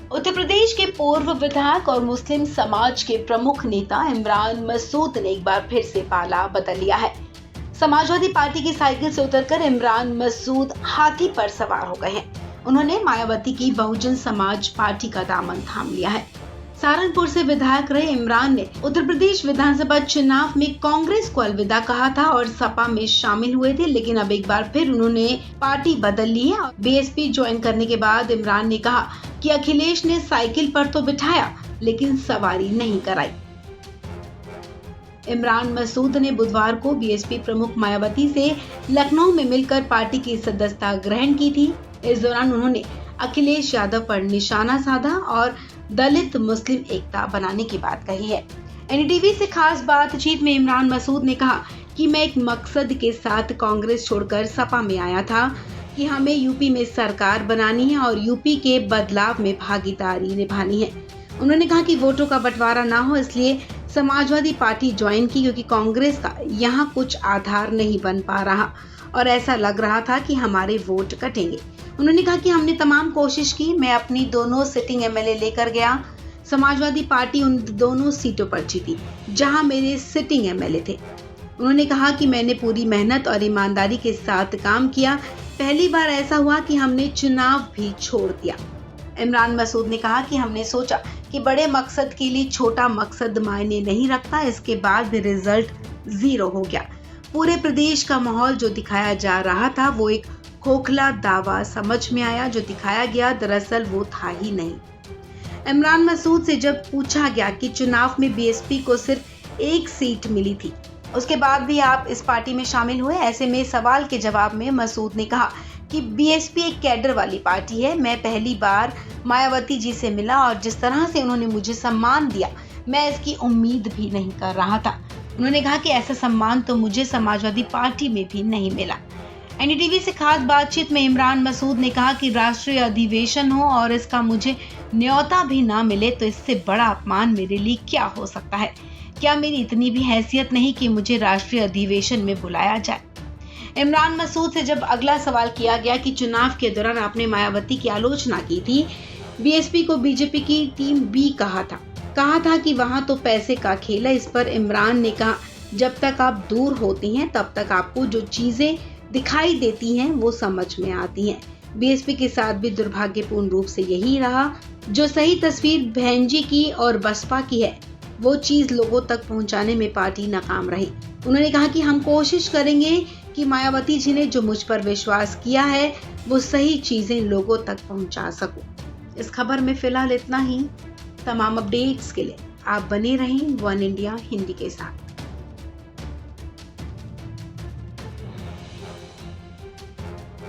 उत्तर प्रदेश के पूर्व विधायक और मुस्लिम समाज के प्रमुख नेता इमरान मसूद ने एक बार फिर से पाला बदल लिया है। समाजवादी पार्टी की साइकिल से उतरकर इमरान मसूद हाथी पर सवार हो गए हैं। उन्होंने मायावती की बहुजन समाज पार्टी का दामन थाम लिया है। सहारनपुर से विधायक रहे इमरान ने उत्तर प्रदेश विधानसभा चुनाव में कांग्रेस को अलविदा कहा था और सपा में शामिल हुए थे, लेकिन अब एक बार फिर उन्होंने पार्टी बदल ली है। बीएसपी ज्वाइन करने के बाद इमरान ने कहा कि अखिलेश ने साइकिल पर तो बिठाया लेकिन सवारी नहीं कराई। इमरान मसूद ने बुधवार को बीएसपी प्रमुख मायावती से लखनऊ में मिलकर पार्टी की सदस्यता ग्रहण की थी। इस दौरान उन्होंने अखिलेश यादव पर निशाना साधा और दलित मुस्लिम एकता बनाने की बात कही है। एनडीटीवी से खास बातचीत में इमरान मसूद ने कहा कि मैं एक मकसद के साथ कांग्रेस छोड़कर सपा में आया था कि हमें यूपी में सरकार बनानी है और यूपी के बदलाव में भागीदारी निभानी है। उन्होंने कहा कि वोटों का बंटवारा ना हो, इसलिए समाजवादी पार्टी ज्वाइन की, क्योंकि कांग्रेस का यहाँ कुछ आधार नहीं बन पा रहा और ऐसा लग रहा था कि हमारे वोट कटेंगे। उन्होंने कहा कि हमने तमाम कोशिश की, मैं अपनी दोनों सिटिंग एमएलए लेकर गया। समाजवादी पार्टी उन दोनों सीटों पर जीती जहां मेरे सिटिंग एमएलए थे। उन्होंने कहा कि मैंने पूरी मेहनत और ईमानदारी के साथ काम किया। पहली बार ऐसा हुआ कि हमने चुनाव भी छोड़ दिया। इमरान मसूद ने कहा कि हमने सोचा कि बड़े मकसद के लिए छोटा मकसद मायने नहीं रखता। इसके बाद भी रिजल्ट 0 हो गया। पूरे प्रदेश का माहौल जो दिखाया जा रहा था वो एक खोखला दावा समझ में आया। जो दिखाया गया दरअसल वो था ही नहीं। इमरान मसूद से जब पूछा गया कि चुनाव में बीएसपी को सिर्फ 1 सीट मिली थी, उसके बाद भी आप इस पार्टी में शामिल हुए, ऐसे में सवाल के जवाब में मसूद ने कहा कि बीएसपी एक कैडर वाली पार्टी है। मैं पहली बार मायावती जी से मिला और जिस तरह से उन्होंने मुझे सम्मान दिया, मैं इसकी उम्मीद भी नहीं कर रहा था। उन्होंने कहा कि ऐसा सम्मान तो मुझे समाजवादी पार्टी में भी नहीं मिला। एनडीटीवी से खास बातचीत में इमरान मसूद ने कहा कि राष्ट्रीय अधिवेशन हो और इसका मुझे न्योता भी ना मिले तो इससे बड़ा अपमान मेरे लिए क्या हो सकता है। क्या मेरी इतनी भी हैसियत नहीं कि मुझे राष्ट्रीय अधिवेशन में बुलाया जाए। इमरान मसूद से जब अगला सवाल किया गया कि चुनाव के दौरान आपने मायावती की आलोचना की थी, बीएसपी को बीजेपी की टीम बी कहा था कि वहां तो पैसे का खेल है। इस पर इमरान ने कहा, जब तक आप दूर होती हैं तब तक आपको जो चीजें दिखाई देती हैं वो समझ में आती हैं। बीएसपी के साथ भी दुर्भाग्यपूर्ण रूप से यही रहा। जो सही तस्वीर बहनजी की और बसपा की है वो चीज लोगों तक पहुंचाने में पार्टी नाकाम रही। उन्होंने कहा कि हम कोशिश करेंगे कि मायावती जी ने जो मुझ पर विश्वास किया है वो सही चीजें लोगों तक पहुंचा सकूं। इस खबर में फिलहाल इतना ही। तमाम अपडेट्स के लिए आप बने रहें वन इंडिया हिंदी के साथ।